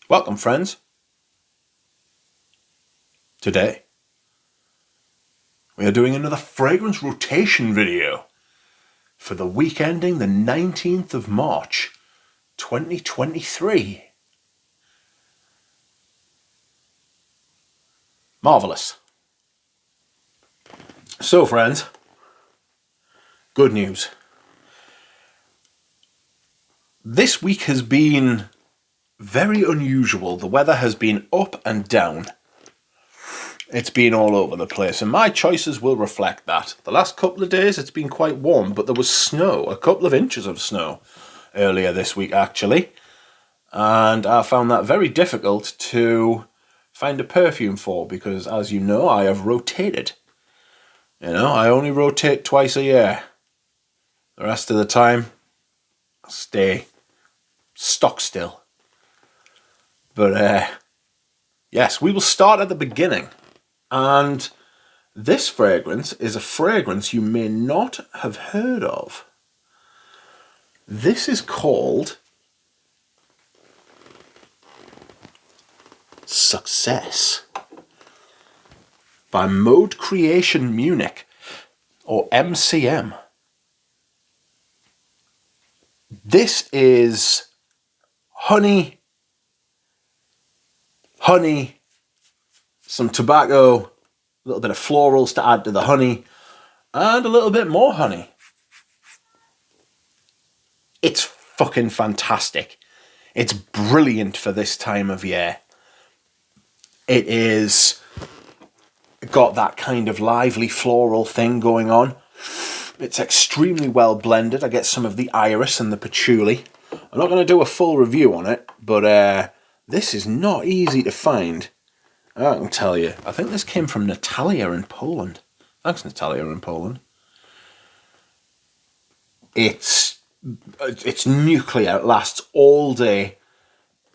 Welcome, friends. Today, we are doing another fragrance rotation video for the week ending the 19th of March, 2023. Marvellous. So, friends, good news. This week has been very unusual. The weather has been up and down. It's been all over the place, and my choices will reflect that. The last couple of days it's been quite warm, but there was snow, a couple of inches of snow earlier this week actually, and I found that very difficult to find a perfume for because, as you know, I have rotated. I only rotate twice a year. The rest of the time, I stay stock still. But yes, we will start at the beginning. And this fragrance is a fragrance you may not have heard of. This is called Success by Mode Creation Munich, or MCM. This is honey, some tobacco, a little bit of florals to add to the honey, and a little bit more honey. It's fucking fantastic. It's brilliant for this time of year. It is got that kind of lively floral thing going on. It's extremely well blended. I get some of the iris and the patchouli. I'm not going to do a full review on it, but this is not easy to find. I can tell you. I think this came from Natalia in Poland. Thanks, Natalia in Poland. It's nuclear. It lasts all day.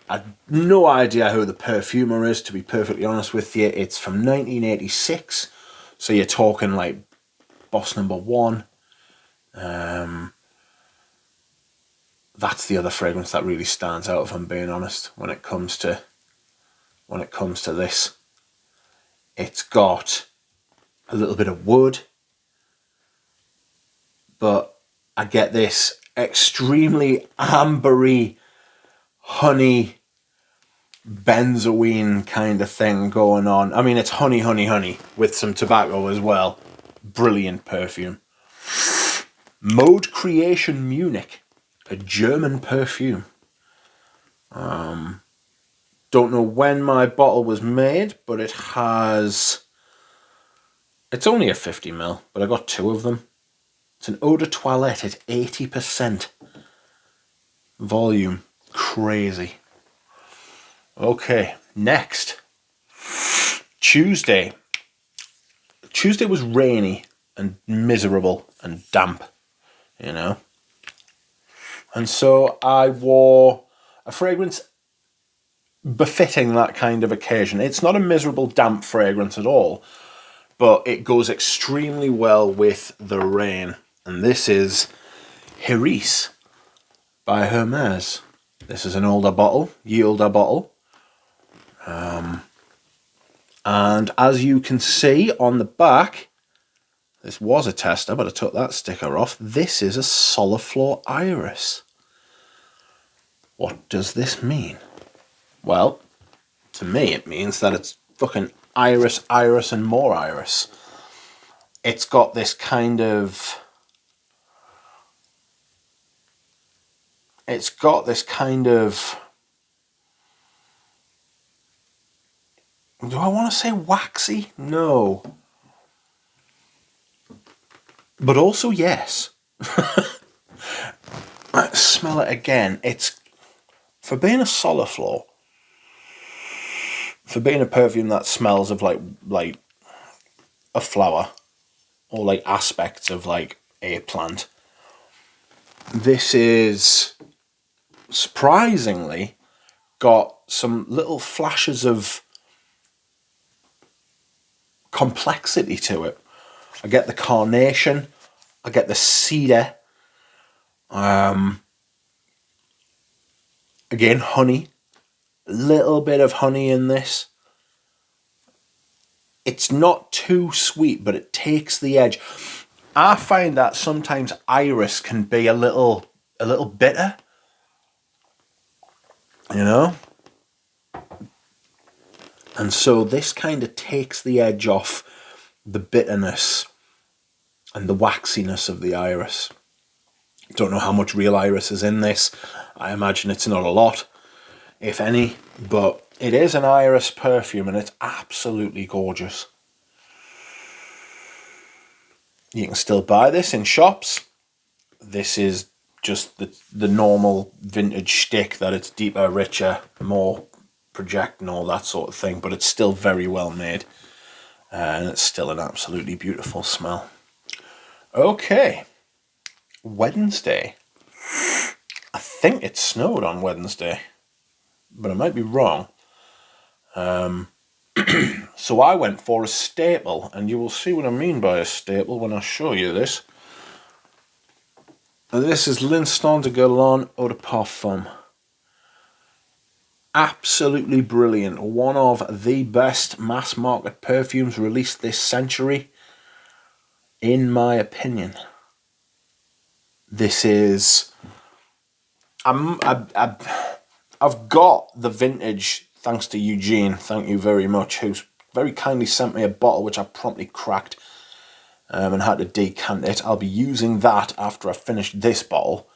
I have no idea who the perfumer is, to be perfectly honest with you. It's from 1986. So you're talking like Boss Number 1. That's the other fragrance that really stands out, if I'm being honest, when it comes to this. It's got a little bit of wood, but I get this extremely ambery honey benzoine kind of thing going on. I mean, it's honey with some tobacco as well. Brilliant perfume. Mode Creation Munich, a German perfume. Don't know when my bottle was made, but it's only a 50ml, but I got 2 of them. It's an eau de toilette at 80% volume. Crazy. Okay, next. Tuesday. Tuesday was rainy and miserable and damp, And so I wore a fragrance befitting that kind of occasion. It's not a miserable, damp fragrance at all, but it goes extremely well with the rain. And this is Hermes by Hermes. This is an older bottle, and as you can see on the back, this was a tester, but I took that sticker off. This is a Soliflor Iris. What does this mean? Well, to me it means that it's fucking iris, and more iris. It's got this kind of... Do I want to say waxy? No. But also yes. Let's smell it again. It's, for being a Soliflor, for being a perfume that smells of like a flower, or like aspects of like a plant, this is surprisingly got some little flashes of complexity to it. I get the carnation, I get the cedar, again honey, Little bit of honey in this. It's not too sweet, but it takes the edge. I find that sometimes iris can be a little bitter, you know? And so this kind of takes the edge off the bitterness and the waxiness of the iris. Don't know how much real iris is in this. I imagine it's not a lot, if any, but it is an iris perfume and it's absolutely gorgeous. You can still buy this in shops. This is just the normal vintage shtick that it's deeper, richer, more project and all that sort of thing, but it's still very well made. And it's still an absolutely beautiful smell. Okay, Wednesday. I think it snowed on Wednesday, but I might be wrong. So I went for a staple, and you will see what I mean by a staple when I show you this. And this is L'Instant de Guerlain Eau de Parfum. Absolutely brilliant. One of the best mass market perfumes released this century, in my opinion. This is... I've got the vintage, thanks to Eugene, thank you very much, who's very kindly sent me a bottle which I promptly cracked and had to decant it. I'll be using that after I finish this bottle.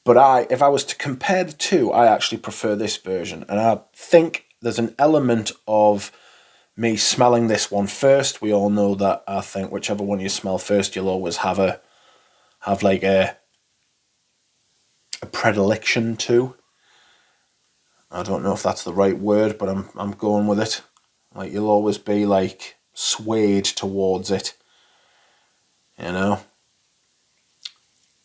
But if I was to compare the two, I actually prefer this version. And I think there's an element of me smelling this one first. We all know that I think whichever one you smell first, you'll always have like a predilection to. I don't know if that's the right word, but I'm going with it. Like, you'll always be like swayed towards it, you know.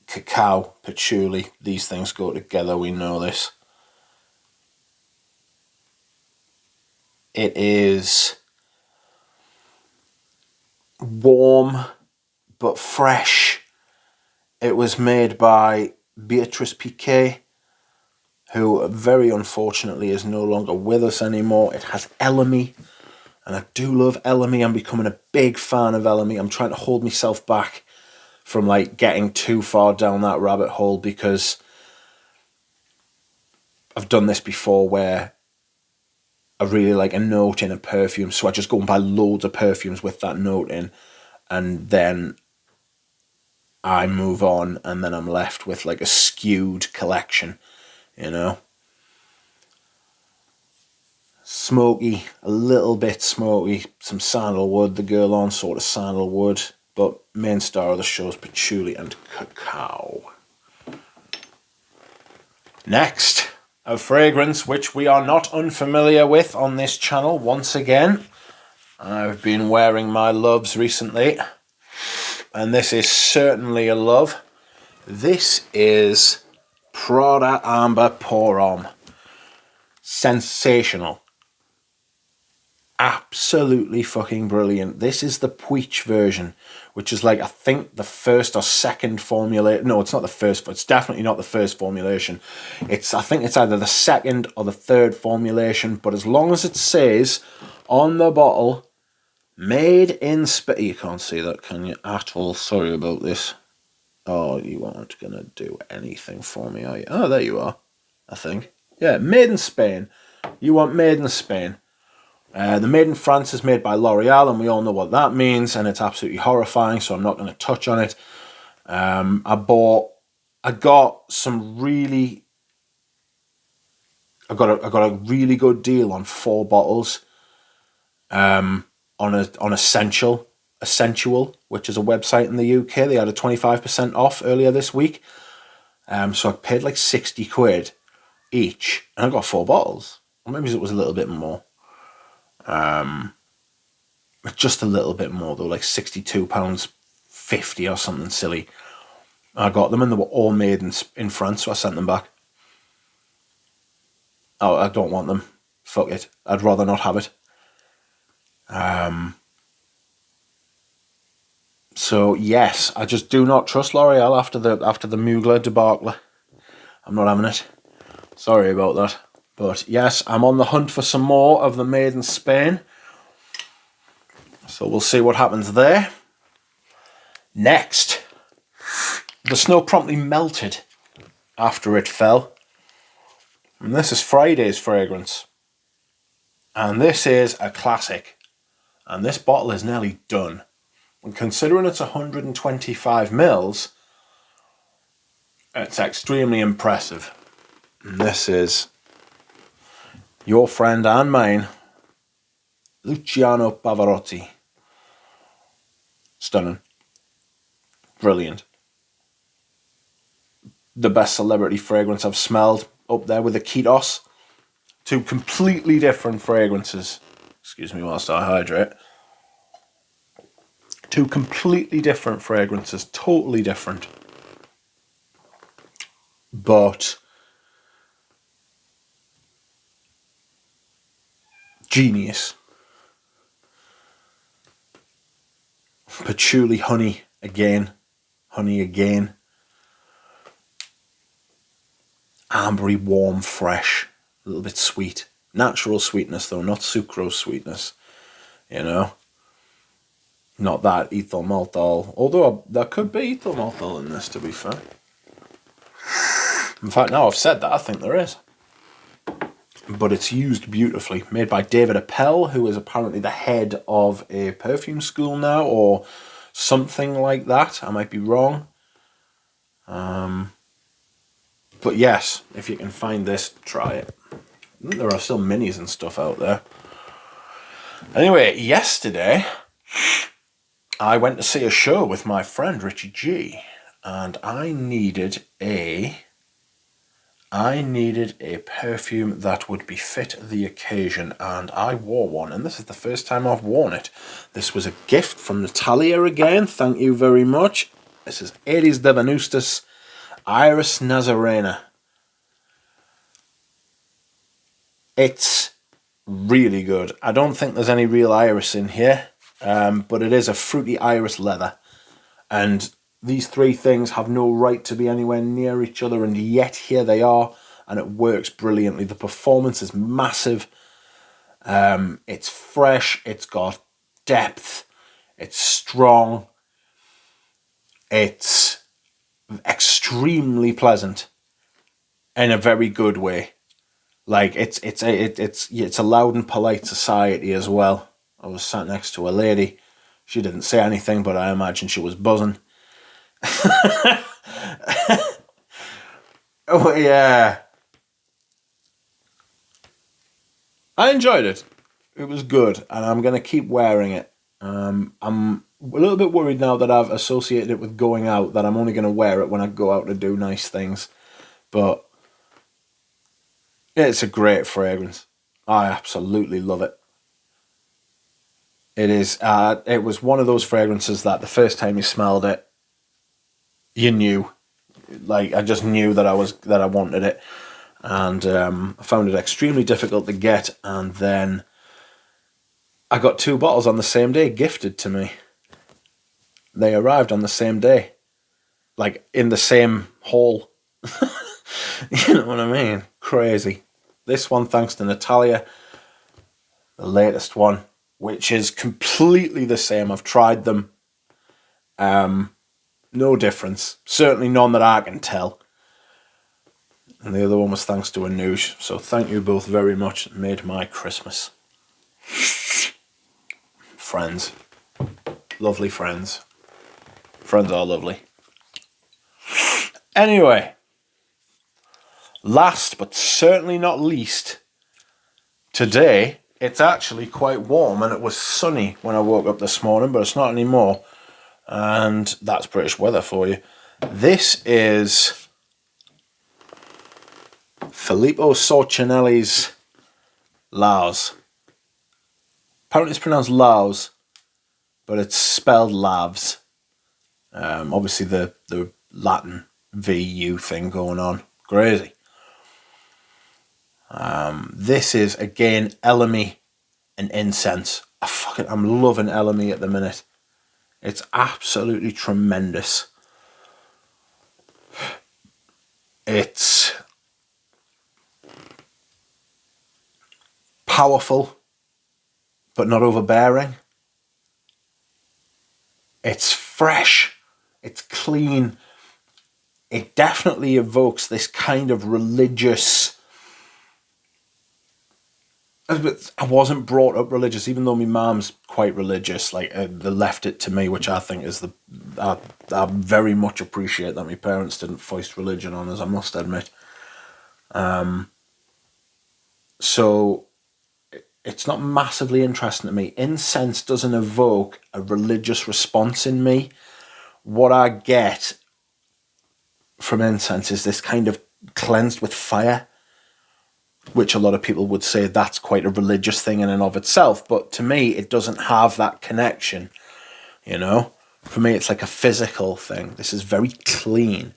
Cacao, patchouli, these things go together, we know this. It is warm but fresh. It was made by Beatrice Piquet, who very unfortunately is no longer with us anymore. It has Elemi, and I do love Elemi. I'm becoming a big fan of Elemi. I'm trying to hold myself back from like getting too far down that rabbit hole, because I've done this before where I really like a note in a perfume, so I just go and buy loads of perfumes with that note in, and then I move on, and then I'm left with like a skewed collection, you know. Smoky, a little bit smoky, some sandalwood, the Guerlain sort of sandalwood, but main star of the show is patchouli and cacao. Next, a fragrance which we are not unfamiliar with on this channel once again. I've been wearing my loves recently, and this is certainly a love. This is Prada Amber Pour Homme. Sensational. Absolutely fucking brilliant. This is the peach version, which is like, I think the first or second formulation. No, it's not the first. It's definitely not the first formulation. I think it's either the second or the third formulation. But as long as it says on the bottle, made in Spain. You can't see that, can you? At all. Sorry about this. Oh, you aren't gonna do anything for me, are you? Oh, there you are. I think. Yeah, made in Spain. You want made in Spain. The Made in France is made by L'Oreal, and we all know what that means, and it's absolutely horrifying, so I'm not going to touch on it. I got a really good deal on 4 bottles on Essential, which is a website in the UK. They had a 25% off earlier this week. So I paid like 60 quid each, and I got 4 bottles. Or maybe it was a little bit more. Just a little bit more though, like £62.50 or something silly. I got them, and they were all made in France, so I sent them back. Oh, I don't want them. Fuck it. I'd rather not have it. So yes, I just do not trust L'Oreal after the Mugler debacle. I'm not having it. Sorry about that. But yes, I'm on the hunt for some more of the Made in Spain. So we'll see what happens there. Next, the snow promptly melted after it fell. And this is Friday's fragrance. And this is a classic. And this bottle is nearly done. And considering it's 125 mils, it's extremely impressive. And this is your friend and mine, Luciano Pavarotti. Stunning. Brilliant. The best celebrity fragrance I've smelled, up there with the Kitos. Two completely different fragrances. Excuse me whilst I hydrate. Two completely different fragrances, totally different. But genius. Patchouli honey again. Honey again. Ambery, warm, fresh. A little bit sweet. Natural sweetness though, not sucrose sweetness. You know? Not that ethyl maltol. Although there could be ethyl maltol in this, to be fair. In fact, now I've said that, I think there is. But it's used beautifully. Made by David Appel, who is apparently the head of a perfume school now, or something like that. I might be wrong. But yes, if you can find this, try it. There are still minis and stuff out there. Anyway, yesterday, I went to see a show with my friend Richie G, and I needed a perfume that would befit the occasion, and I wore one, and this is the first time I've worn it. This was a gift from Natalia again, thank you very much. This is Aedes de Venustas Iris Nazarena. It's really good. I don't think there's any real iris in here, but it is a fruity iris leather, and these three things have no right to be anywhere near each other, and yet here they are, and it works brilliantly. The performance is massive. It's fresh, it's got depth, it's strong, it's extremely pleasant in a very good way. Like it's a loud and polite society as well. I was sat next to a lady. She didn't say anything, but I imagine she was buzzing. Oh yeah, I enjoyed it. It was good, and I'm gonna keep wearing it. I'm a little bit worried now that I've associated it with going out, that I'm only gonna wear it when I go out to do nice things. But it's a great fragrance. I absolutely love it. It is. It was one of those fragrances that the first time you smelled it, you knew. Like, I just knew that I wanted it, and I found it extremely difficult to get. And then I got 2 bottles on the same day gifted to me. They arrived on the same day, like in the same haul. You know what I mean? Crazy. This one, thanks to Natalia, the latest one, which is completely the same. I've tried them. No difference. Certainly none that I can tell. And the other one was thanks to Anoush. So thank you both very much. It made my Christmas. Friends. Lovely friends. Friends are lovely. Anyway. Last but certainly not least, today it's actually quite warm, and it was sunny when I woke up this morning, but it's not anymore. And that's British weather for you. This is Filippo Sorcinelli's Laos. Apparently it's pronounced Laos, but it's spelled Lavs. Obviously the Latin VU thing going on. Crazy. This is, again, elemi and incense. I'm loving elemi at the minute. It's absolutely tremendous. It's powerful, but not overbearing. It's fresh. It's clean. It definitely evokes this kind of religious... I wasn't brought up religious, even though my mum's quite religious. Like, they left it to me, which I think is I very much appreciate that my parents didn't foist religion on us, I must admit. So it's not massively interesting to me. Incense doesn't evoke a religious response in me. What I get from incense is this kind of cleansed with fire, which a lot of people would say that's quite a religious thing in and of itself. But to me, it doesn't have that connection, you know? For me, it's like a physical thing. This is very clean,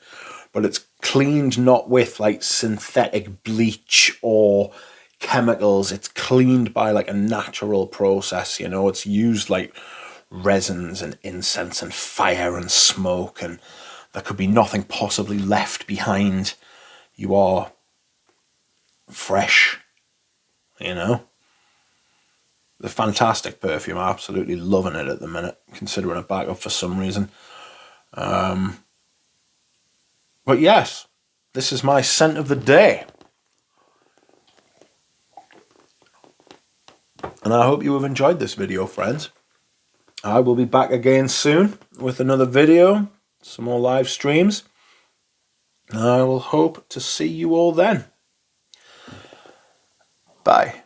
but it's cleaned not with like synthetic bleach or chemicals. It's cleaned by like a natural process, you know? It's used like resins and incense and fire and smoke, and there could be nothing possibly left behind. You are fresh, you know. The fantastic perfume. I'm absolutely loving it at the minute, considering it back up for some reason. But yes, this is my scent of the day, and I hope you have enjoyed this video, friends. I will be back again soon with another video, some more live streams, and I will hope to see you all then. Bye.